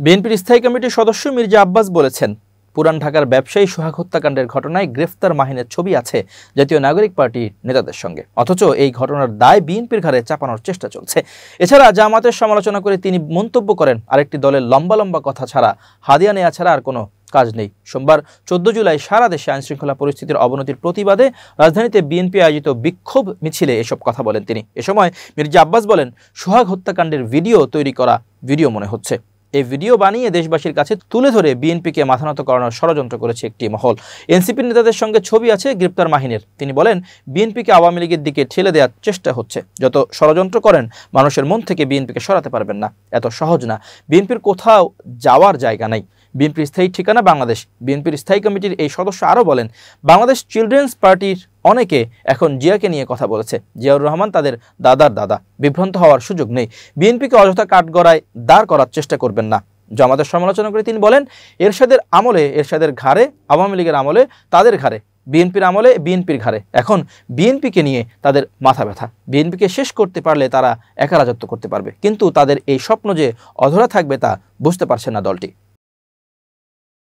বিএনপির স্থায়ী কমিটির সদস্য মির্জা আব্বাস বলেছেন, পুরান ঢাকার ব্যবসায়ী সোহাগ হত্যাকাণ্ডের ঘটনায় গ্রেফতার মাহিনের ছবি আছে জাতীয় নাগরিক পার্টির নেতাদের সঙ্গে, অথচ এই ঘটনার দায় বিএনপির ঘাড়ে চাপানোর চেষ্টা চলছে। এছাড়া জামাতের সমালোচনা করে তিনি মন্তব্য করেন, আরেকটি দলের লম্বা লম্বা কথা ছাড়া, হাদিয়া নেয়া ছাড়া আর কোনো কাজ নেই। সোমবার 14 জুলাই সারা দেশে আইনশৃঙ্খলা পরিস্থিতির অবনতির প্রতিবাদে রাজধানীতে বিএনপি আয়োজিত বিক্ষোভ মিছিলে এসব কথা বলেন তিনি। এ সময় মির্জা আব্বাস বলেন, সোহাগ হত্যাকাণ্ডের ভিডিও তৈরি করা ভিডিও মনে হচ্ছে। এই ভিডিও বানিয়ে দেশবাসীর কাছে তুলে ধরে বিএনপিকে মাথানত করানোর ষড়যন্ত্র করেছে একটি মহল। এনসিপির নেতাদের সঙ্গে ছবি আছে গ্রেপ্তার মাহিনের। তিনি বলেন, বিএনপিকে আওয়ামী লীগের দিকে ঠেলে দেওয়ার চেষ্টা হচ্ছে। যত ষড়যন্ত্র করেন মানুষের মন থেকে বিএনপিকে সরাতে পারবেন না, এত সহজ না। বিএনপির কোথাও যাওয়ার জায়গা নাই, বিএনপির স্থায়ী ঠিকানা বাংলাদেশ। বিএনপির স্থায়ী কমিটির এই সদস্য আরও বলেন, বাংলাদেশ চিলড্রেন্স পার্টির অনেকে এখন জিয়াকে নিয়ে কথা বলেছে। জিয়াউর রহমান তাদের দাদার দাদা, বিভ্রান্ত হওয়ার সুযোগ নেই। বিএনপিকে অযথা কাঠগড়ায় দাঁড় করার চেষ্টা করবেন না। জামাতের সমালোচনা করে তিনি বলেন, এরশাদের আমলে এরশাদের ঘাড়ে, আওয়ামী লীগের আমলে তাদের ঘাড়ে, বিএনপির আমলে বিএনপির ঘাড়ে, এখন বিএনপিকে নিয়ে তাদের মাথা ব্যথা। বিএনপিকে শেষ করতে পারলে তারা একা রাজত্ব করতে পারবে, কিন্তু তাদের এই স্বপ্ন যে অধরা থাকবে তা বুঝতে পারছে না দলটি।